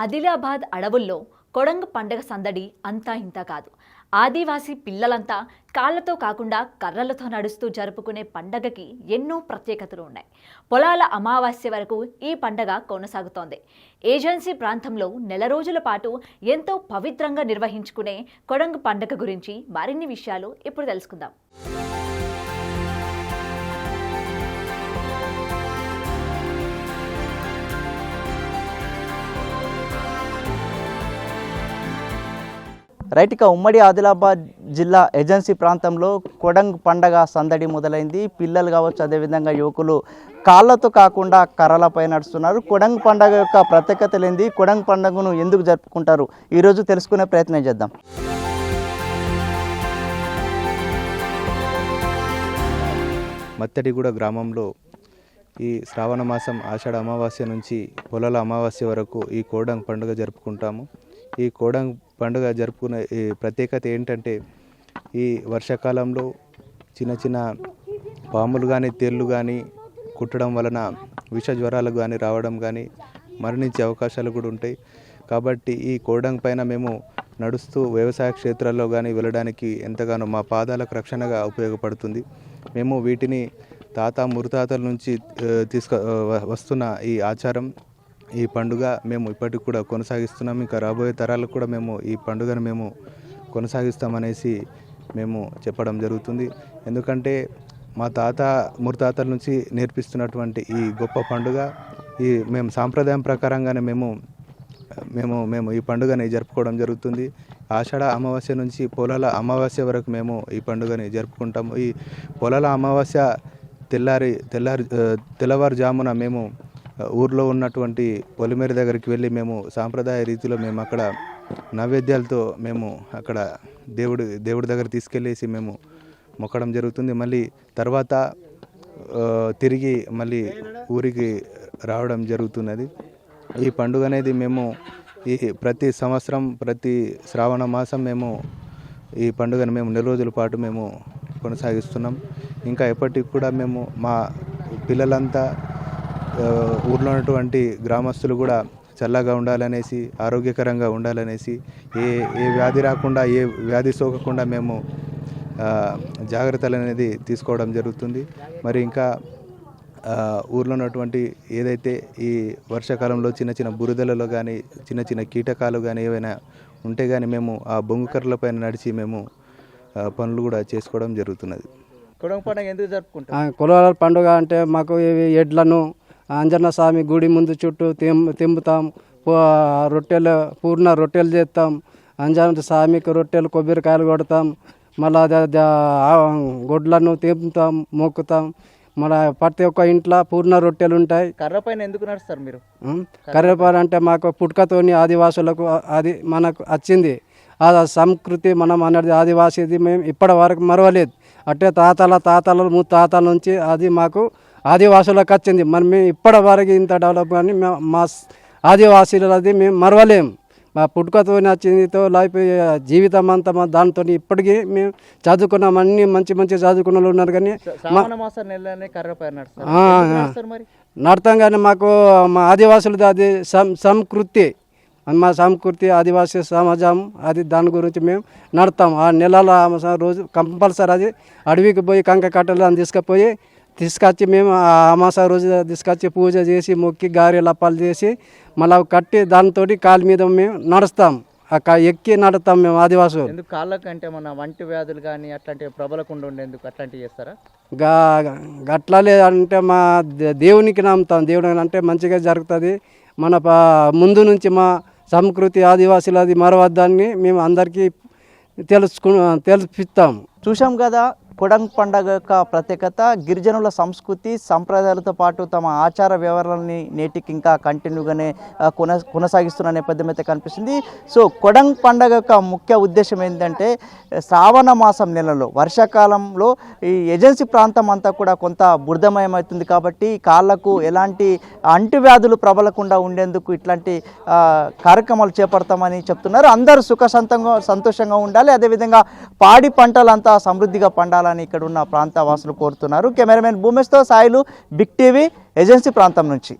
ఆదిలాబాద్ అడవుల్లో కొడంగ పండగ సందడి అంతా ఇంత కాదు. ఆదివాసీ పిల్లలంతా కాళ్ళతో కాకుండా కర్రలతో నడుస్తూ జరుపుకునే పండగకి ఎన్నో ప్రత్యేకతలు ఉన్నాయి. పొలాల అమావాస్య వరకు ఈ పండగ కొనసాగుతోంది. ఏజెన్సీ ప్రాంతంలో నెల రోజుల పాటు ఎంతో పవిత్రంగా నిర్వహించుకునే కొడంగ పండగ గురించి మరిన్ని విషయాలు ఇప్పుడు తెలుసుకుందాం. రైట్, ఇక ఉమ్మడి ఆదిలాబాద్ జిల్లా ఏజెన్సీ ప్రాంతంలో కొడంగ్ పండగ సందడి మొదలైంది. పిల్లలు కావచ్చు, అదేవిధంగా యువకులు కాళ్ళతో కాకుండా కర్రలపై నడుస్తున్నారు. కొడంగ్ పండగ యొక్క ప్రత్యేకతలు ఏంది, కొడంగ్ పండుగను ఎందుకు జరుపుకుంటారు, ఈరోజు తెలుసుకునే ప్రయత్నం చేద్దాం. మత్తడిగూడ గ్రామంలో ఈ శ్రావణ మాసం ఆషాఢ అమావాస్య నుంచి పొలాల అమావాస్య వరకు ఈ కోడంగ్ పండుగ జరుపుకుంటాము. ఈ కోడంగ్ పండుగ జరుపుకునే ఈ ప్రత్యేకత ఏంటంటే, ఈ వర్షాకాలంలో చిన్న చిన్న పాములు కానీ తేళ్ళు కానీ కుట్టడం వలన విష జ్వరాలు కానీ రావడం కానీ మరణించే అవకాశాలు కూడా ఉంటాయి. కాబట్టి ఈ కోడంగ్ పైన మేము నడుస్తూ వ్యవసాయ క్షేత్రాల్లో కానీ వెళ్ళడానికి ఎంతగానో మా పాదాలకు రక్షణగా ఉపయోగపడుతుంది. మేము వీటిని మురుతాతల నుంచి వస్తున్న ఈ ఆచారం, ఈ పండుగ మేము ఇప్పటికి కూడా కొనసాగిస్తున్నాం. ఇంకా రాబోయే తరాలకు కూడా మేము ఈ పండుగను మేము కొనసాగిస్తామనేసి మేము చెప్పడం జరుగుతుంది. ఎందుకంటే మా మురుతాతల నుంచి నేర్పిస్తున్నటువంటి ఈ గొప్ప పండుగ, ఈ మేము సాంప్రదాయం ప్రకారంగానే మేము ఈ పండుగని జరుపుకోవడం జరుగుతుంది. ఆషాఢ అమావాస్య నుంచి పొలాల అమావాస్య వరకు మేము ఈ పండుగని జరుపుకుంటాము. ఈ పొలాల అమావాస్య తెల్లవారుజామున మేము ఊర్లో ఉన్నటువంటి పొలిమేర దగ్గరికి వెళ్ళి మేము సాంప్రదాయ రీతిలో మేము అక్కడ నైవేద్యాలతో మేము అక్కడ దేవుడి దగ్గర తీసుకెళ్ళేసి మేము మొక్కడం జరుగుతుంది. మళ్ళీ తర్వాత తిరిగి మళ్ళీ ఊరికి రావడం జరుగుతున్నది. ఈ పండుగ అనేది మేము ప్రతి సంవత్సరం ప్రతి శ్రావణ మాసం మేము ఈ పండుగను మేము నెల రోజుల పాటు మేము కొనసాగిస్తున్నాం. ఇంకా ఎప్పటికి కూడా మేము మా పిల్లలంతా ఊర్లో ఉన్నటువంటి గ్రామస్తులు కూడా చల్లగా ఉండాలనేసి, ఆరోగ్యకరంగా ఉండాలనేసి, ఏ వ్యాధి రాకుండా, ఏ వ్యాధి సోకకుండా మేము జాగ్రత్తలు అనేది తీసుకోవడం జరుగుతుంది. మరి ఇంకా ఊర్లో ఉన్నటువంటి ఏదైతే ఈ వర్షాకాలంలో చిన్న చిన్న బురదలలో కానీ చిన్న చిన్న కీటకాలు కానీ ఏవైనా ఉంటే కానీ మేము ఆ బొంగు కర్రల పైన నడిచి మేము పనులు కూడా చేసుకోవడం జరుగుతున్నది. కొడంగ్ పండుగ ఎందుకు జరుపుకుంటాం? కొలవాల పండుగ అంటే మాకు ఎడ్లను అంజన్న స్వామి గుడి ముందు చుట్టూ తింపుతాం, పూర్ణ రొట్టెలు చేస్తాం, అంజన్న స్వామికి రొట్టెలు కొబ్బరికాయలు కొడతాం, మళ్ళీ గొడ్లను తింపుతాం, మొక్కుతాం. మన ప్రతి ఒక్క ఇంట్లో పూర్ణ రొట్టెలు ఉంటాయి. కర్ర పైన ఎందుకు నడుస్తారు మీరు? కర్రపైన అంటే మాకు పుట్టుకతోని ఆదివాసులకు అది మనకు వచ్చింది. ఆ సంస్కృతి మనం అనేది ఆదివాసీది మేము ఇప్పటి వరకు మరవలేదు. అంటే తాతల ముత్తాతల నుంచి అది మాకు ఆదివాసులకు వచ్చింది. మరి మేము ఇప్పటి వరకు ఇంత డెవలప్ కానీ మా ఆదివాసీలది మేము మరవలేము. మా పుట్టుకతో వచ్చిందితో లైఫ్ జీవితం అంతా దాంతో ఇప్పటికీ మేము చదువుకున్నాం. అన్ని మంచి చదువుకున్న వాళ్ళు ఉన్నారు. కానీ నడతాం. కానీ మాకు మా ఆదివాసులది అది సంస్కృతి, మా సంస్కృతి ఆదివాసీ సమాజం, అది దాని గురించి మేము నడతాం. ఆ నెలల రోజు కంపల్సరీ అది అడవికి పోయి కంక కట్టలు అని తీసుకొచ్చి మేము ఆ అమాస రోజు తీసుకొచ్చి పూజ చేసి మొక్కి గారెలు అప్పాలు చేసి మళ్ళీ కట్టి దానితో కాళ్ళ మీద మేము నడుస్తాం. ఎక్కి నడుస్తాం మేము ఆదివాసులు. ఎందుకు కాళ్ళకి అంటే మన వంటి వ్యాధులు కానీ అట్లాంటివి ప్రబలకుండా ఉండేందుకు అట్లాంటివి చేస్తారా? అట్లా లేదంటే మా దేవునికి నమ్ముతాం. దేవుడు అంటే మంచిగా జరుగుతుంది. మన ముందు నుంచి మా సంస్కృతి ఆదివాసులు అది మరవద్దని మేము అందరికీ తెలిపిస్తాం. చూసాం కదా కొడంగ్ పండగ యొక్క ప్రత్యేకత. గిరిజనుల సంస్కృతి సంప్రదాయాలతో పాటు తమ ఆచార వ్యవహారాలని నేటికి ఇంకా కంటిన్యూగానే కొనసాగిస్తున్న నేపథ్యం అయితే కనిపిస్తుంది. సో కొడంగ్ పండగ యొక్క ముఖ్య ఉద్దేశం ఏంటంటే, శ్రావణ మాసం నెలలో వర్షాకాలంలో ఈ ఏజెన్సీ ప్రాంతం అంతా కూడా కొంత బురదమయమవుతుంది. కాబట్టి కాళ్ళకు ఎలాంటి అంటువ్యాధులు ప్రబలకుండా ఉండేందుకు ఇట్లాంటి కార్యక్రమాలు చేపడతామని చెప్తున్నారు. అందరూ సంతోషంగా ఉండాలి, అదేవిధంగా పాడి పంటలంతా సమృద్ధిగా పండాలి ఇక్కడ ఉన్న ప్రాంత వాసులు కోరుతున్నారు. కెమెరామెన్ భూమేష్తో సాయిలు, బిగ్ టీవీ, ఏజెన్సీ ప్రాంతం నుంచి.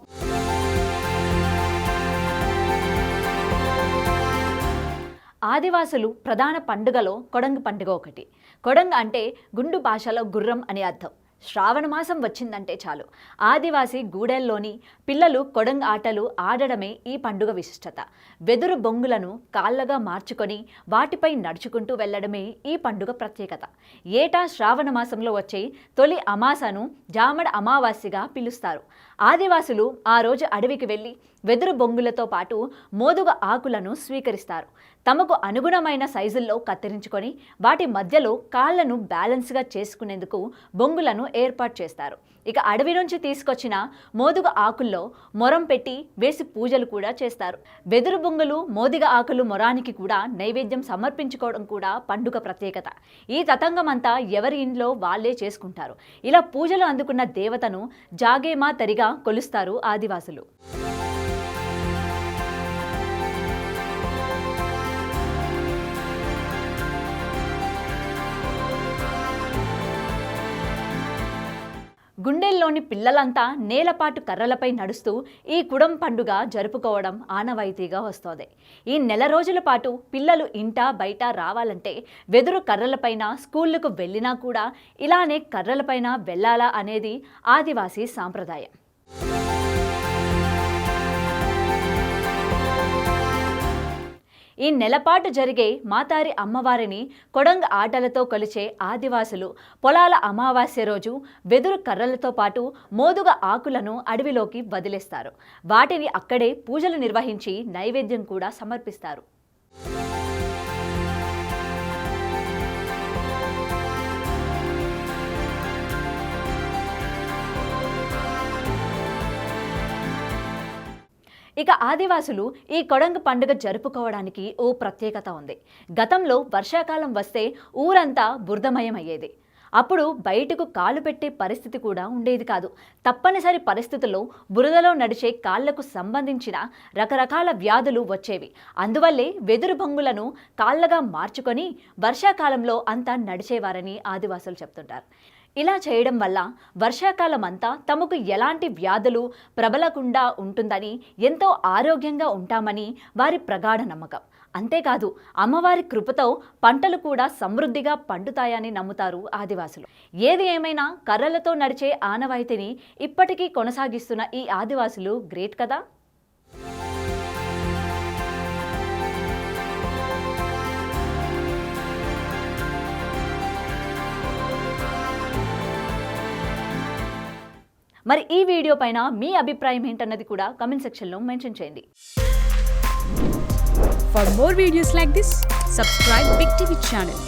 ఆదివాసులు ప్రధాన పండుగలో కొడంగ్ పండుగ ఒకటి. కొడంగ్ అంటే గుండు భాషలో గుర్రం అని అర్థం. శ్రావణ మాసం వచ్చిందంటే చాలు ఆదివాసీ గూడెల్లోని పిల్లలు కొడంగ్ ఆటలు ఆడడమే ఈ పండుగ విశిష్టత. వెదురు బొంగులను కాళ్ళగా మార్చుకొని వాటిపై నడుచుకుంటూ వెళ్లడమే ఈ పండుగ ప్రత్యేకత. ఏటా శ్రావణ మాసంలో వచ్చే తొలి అమాసను జామడ అమావాస్యగా పిలుస్తారు. ఆదివాసులు ఆ రోజు అడవికి వెళ్ళి వెదురు బొంగులతో పాటు మోదుగ ఆకులను స్వీకరిస్తారు. తమకు అనుగుణమైన సైజుల్లో కత్తిరించుకొని వాటి మధ్యలో కాళ్లను బ్యాలెన్స్గా చేసుకునేందుకు బొంగులను ఏర్పాటు చేస్తారు. ఇక అడవి నుంచి తీసుకొచ్చిన మోదుగ ఆకుల్లో మొరం పెట్టి వేసి పూజలు కూడా చేస్తారు. వెదురు బొంగులు మోదిగ ఆకులు మొరానికి కూడా నైవేద్యం సమర్పించుకోవడం కూడా పండుగ ప్రత్యేకత. ఈ తతంగమంతా ఎవరి ఇంట్లో వాళ్ళే చేసుకుంటారు. ఇలా పూజలు అందుకున్న దేవతను జాగేమా తరిగా కొలుస్తారు ఆదివాసులు. గుండెల్లోని పిల్లలంతా నేలపాటు కర్రలపై నడుస్తూ ఈ కుడం పండుగ జరుపుకోవడం ఆనవాయితీగా వస్తోంది. ఈ నెల రోజుల పాటు పిల్లలు ఇంట బయట రావాలంటే వెదురు కర్రలపైన స్కూళ్లకు వెళ్ళినా కూడా ఇలానే కర్రలపైన వెళ్ళాలా అనేది ఆదివాసీ సాంప్రదాయం. ఈ నెలపాటు జరిగే మాతారి అమ్మవారిని కొడంగ్ ఆటలతో కొలిచే ఆదివాసులు పొలాల అమావాస్య రోజు వెదురు కర్రలతో పాటు మోదుగ ఆకులను అడవిలోకి వదిలేస్తారు. వాటిని అక్కడే పూజలు నిర్వహించి నైవేద్యం కూడా సమర్పిస్తారు. ఇక ఆదివాసులు ఈ కొడంగ్ పండుగ జరుపుకోవడానికి ఓ ప్రత్యేకత ఉంది. గతంలో వర్షాకాలం వస్తే ఊరంతా బురదమయం అయ్యేది. అప్పుడు బయటకు కాలు పెట్టే పరిస్థితి కూడా ఉండేది కాదు. తప్పనిసరి పరిస్థితుల్లో బురదలో నడిచే కాళ్లకు సంబంధించిన రకరకాల వ్యాధులు వచ్చేవి. అందువల్లే వెదురు బొంగులను కాళ్ళగా మార్చుకొని వర్షాకాలంలో అంతా నడిచేవారని ఆదివాసులు చెప్తుంటారు. ఇలా చేయడం వల్ల వర్షాకాలం అంతా తమకు ఎలాంటి వ్యాధులు ప్రబలకుండా ఉంటుందని, ఎంతో ఆరోగ్యంగా ఉంటామని వారి ప్రగాఢ నమ్మకం. అంతేకాదు అమ్మవారి కృపతో పంటలు కూడా సమృద్ధిగా పండుతాయని నమ్ముతారు ఆదివాసులు. ఏది ఏమైనా కర్రలతో నడిచే ఆనవాయితీని ఇప్పటికీ కొనసాగిస్తున్న ఈ ఆదివాసులు గ్రేట్ కదా. మరి ఈ వీడియో పైన మీ అభిప్రాయం ఏంటన్నది కూడా కామెంట్ సెక్షన్లో మెన్షన్ చేయండి. For more videos like this, subscribe Big TV channel.